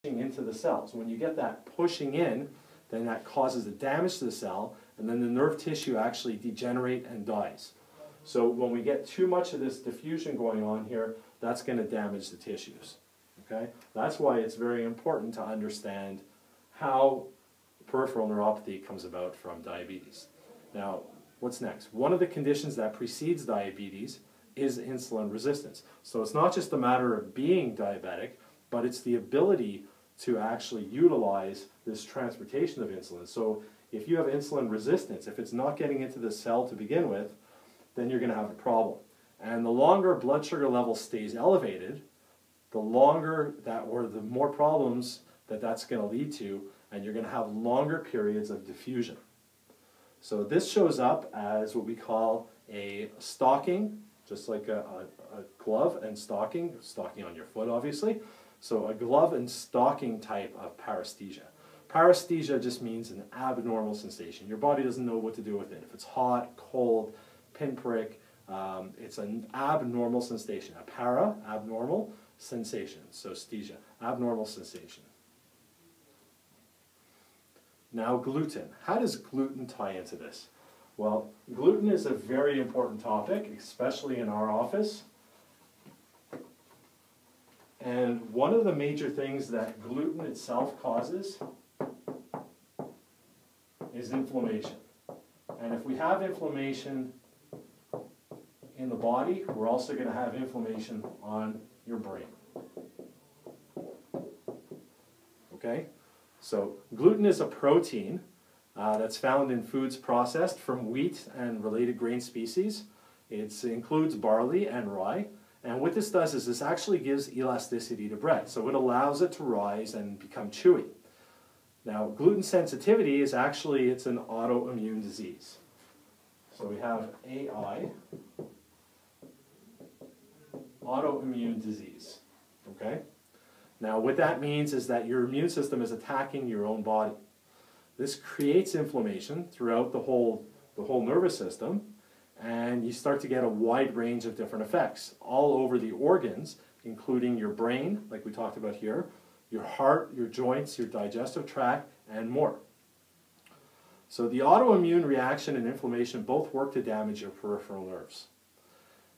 into the cells. When you get that pushing in, then that causes the damage to the cell, and then the nerve tissue actually degenerate and dies. So when we get too much of this diffusion going on here, that's going to damage the tissues. Okay? That's why it's very important to understand how peripheral neuropathy comes about from diabetes. Now, what's next? One of the conditions that precedes diabetes is insulin resistance. So it's not just a matter of being diabetic, but it's the ability to actually utilize this transportation of insulin. So if you have insulin resistance, if it's not getting into the cell to begin with, then you're going to have a problem. And the longer blood sugar level stays elevated, the longer that, or the more problems that that's going to lead to, and you're going to have longer periods of diffusion. So this shows up as what we call a stocking, just like a glove and stocking on your foot obviously. So a glove and stocking type of paresthesia. Paresthesia just means an abnormal sensation. Your body doesn't know what to do with it. If it's hot, cold, pinprick, it's an abnormal sensation. A para, abnormal, sensation. So sthesia, abnormal sensation. Now gluten. How does gluten tie into this? Well, gluten is a very important topic, especially in our office. And one of the major things that gluten itself causes is inflammation. And if we have inflammation in the body, we're also going to have inflammation on your brain. Okay? So gluten is a protein that's found in foods processed from wheat and related grain species. It includes barley and rye. And what this does is this actually gives elasticity to bread. So it allows it to rise and become chewy. Now, gluten sensitivity is actually, it's an autoimmune disease. So we have AI, autoimmune disease. Okay? Now, what that means is that your immune system is attacking your own body. This creates inflammation throughout the whole nervous system, and you start to get a wide range of different effects all over the organs, including your brain, like we talked about here, your heart, your joints, your digestive tract, and more. So the autoimmune reaction and inflammation both work to damage your peripheral nerves.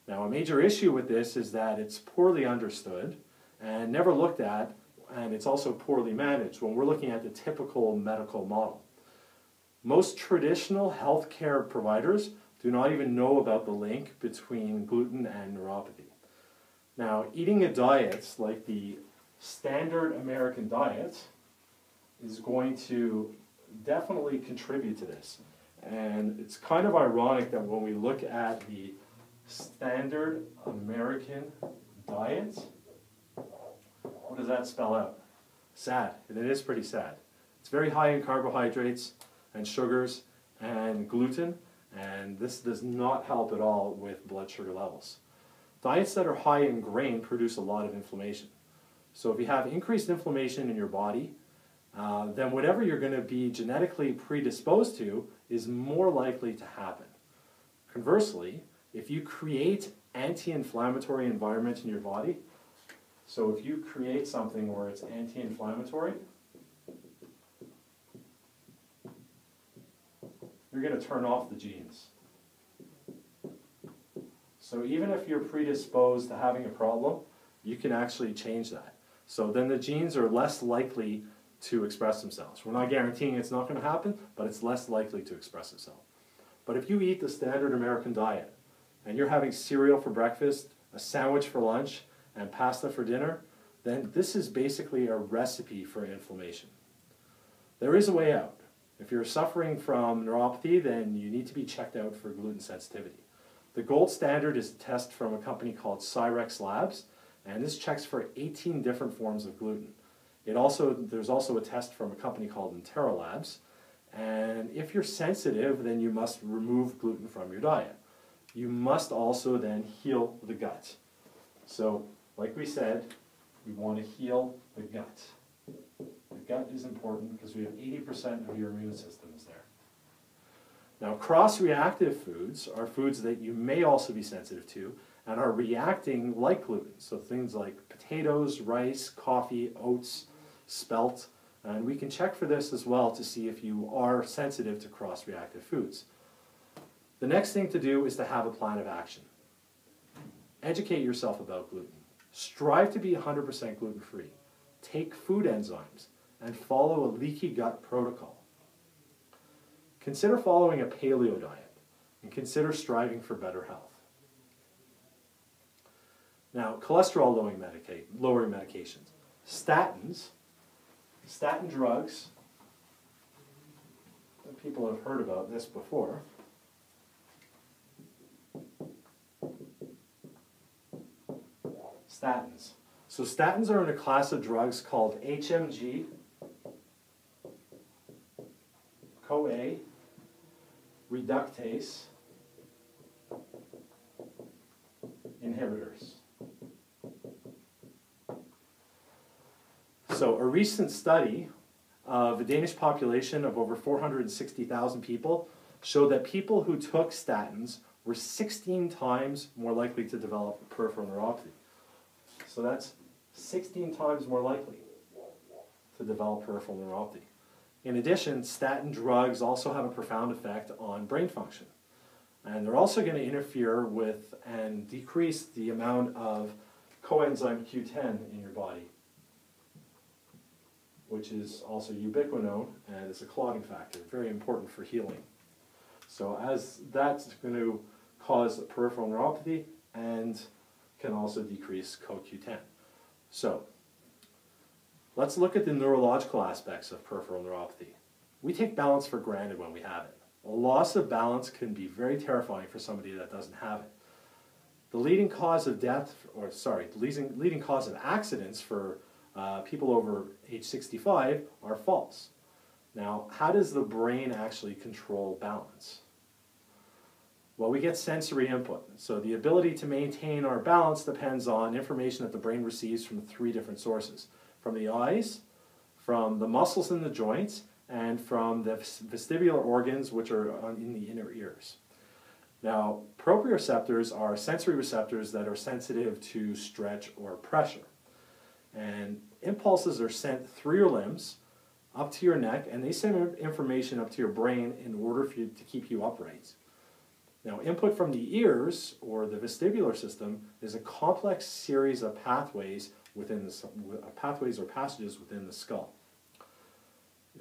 Now, a major issue with this is that it's poorly understood and never looked at, and it's also poorly managed when we're looking at the typical medical model. Most traditional healthcare providers do not even know about the link between gluten and neuropathy. Now, eating a diet like the standard American diet is going to definitely contribute to this. And it's kind of ironic that when we look at the standard American diet, what does that spell out? Sad. And it is pretty sad. It's very high in carbohydrates and sugars and gluten, and this does not help at all with blood sugar levels. Diets that are high in grain produce a lot of inflammation. So if you have increased inflammation in your body, then whatever you're going to be genetically predisposed to is more likely to happen. Conversely, if you create anti-inflammatory environment in your body, so if you create something where it's anti-inflammatory, you're going to turn off the genes. So even if you're predisposed to having a problem, you can actually change that. So then the genes are less likely to express themselves. We're not guaranteeing it's not going to happen, but it's less likely to express itself. But if you eat the standard American diet, and you're having cereal for breakfast, a sandwich for lunch, and pasta for dinner, then this is basically a recipe for inflammation. There is a way out. If you're suffering from neuropathy, then you need to be checked out for gluten sensitivity. The gold standard is a test from a company called Cyrex Labs, and this checks for 18 different forms of gluten. There's also a test from a company called Intera Labs, and if you're sensitive, then you must remove gluten from your diet. You must also then heal the gut. So, like we said, we want to heal the gut. The gut is important because we have 80% of your immune system is there. Now, cross-reactive foods are foods that you may also be sensitive to and are reacting like gluten. So things like potatoes, rice, coffee, oats. spelt, and we can check for this as well to see if you are sensitive to cross-reactive foods. The next thing to do is to have a plan of action. Educate yourself about gluten. Strive to be 100% gluten-free. Take food enzymes and follow a leaky gut protocol. Consider following a paleo diet and consider striving for better health. Now, cholesterol lowering medications. Statin drugs, people have heard about this before. Statins. So statins are in a class of drugs called HMG, CoA, reductase inhibitors. So a recent study of a Danish population of over 460,000 people showed that people who took statins were 16 times more likely to develop peripheral neuropathy. So that's 16 times more likely to develop peripheral neuropathy. In addition, statin drugs also have a profound effect on brain function. And they're also going to interfere with and decrease the amount of coenzyme Q10 in your body, which is also ubiquinone and is a clotting factor, very important for healing. So as that's going to cause peripheral neuropathy and can also decrease CoQ10. So let's look at the neurological aspects of peripheral neuropathy. We take balance for granted when we have it. A loss of balance can be very terrifying for somebody that doesn't have it. The leading cause of death, or sorry, the leading cause of accidents for people over age 65 are falls. Now, how does the brain actually control balance? Well, we get sensory input. So the ability to maintain our balance depends on information that the brain receives from 3 different sources. From the eyes, from the muscles in the joints, and from the vestibular organs, which are in the inner ears. Now, proprioceptors are sensory receptors that are sensitive to stretch or pressure. And impulses are sent through your limbs up to your neck, and they send information up to your brain in order for you to keep you upright. Now, input from the ears, or the vestibular system, is a complex series of pathways within the pathways or passages within the skull.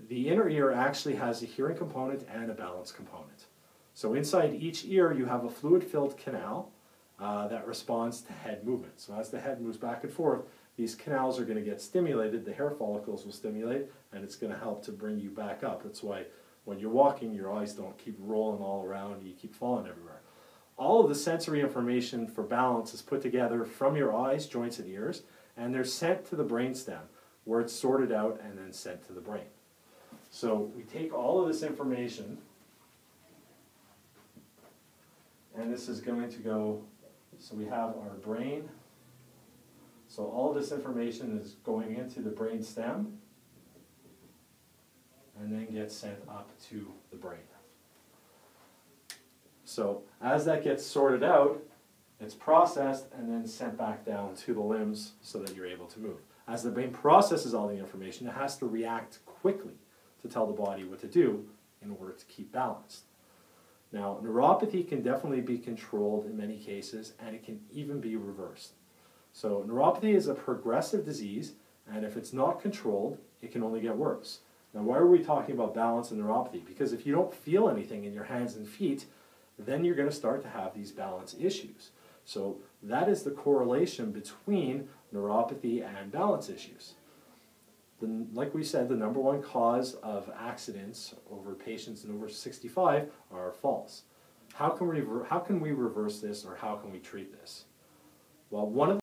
The inner ear actually has a hearing component and a balance component. So inside each ear, you have a fluid-filled canal that responds to head movement. So as the head moves back and forth, these canals are going to get stimulated, the hair follicles will stimulate, and it's going to help to bring you back up. That's why when you're walking, your eyes don't keep rolling all around, you keep falling everywhere. All of the sensory information for balance is put together from your eyes, joints, and ears, and they're sent to the brainstem, where it's sorted out and then sent to the brain. So we take all of this information, and this is going to go, so we have our brain. So all of this information is going into the brain stem and then gets sent up to the brain. So as that gets sorted out, it's processed and then sent back down to the limbs so that you're able to move. As the brain processes all the information, it has to react quickly to tell the body what to do in order to keep balanced. Now, neuropathy can definitely be controlled in many cases, and it can even be reversed. So neuropathy is a progressive disease, and if it's not controlled, it can only get worse. Now, why are we talking about balance and neuropathy? Because if you don't feel anything in your hands and feet, then you're going to start to have these balance issues. So that is the correlation between neuropathy and balance issues. Like we said, the #1 cause of accidents over patients in over 65 are falls. How can we reverse this, or how can we treat this? Well, one of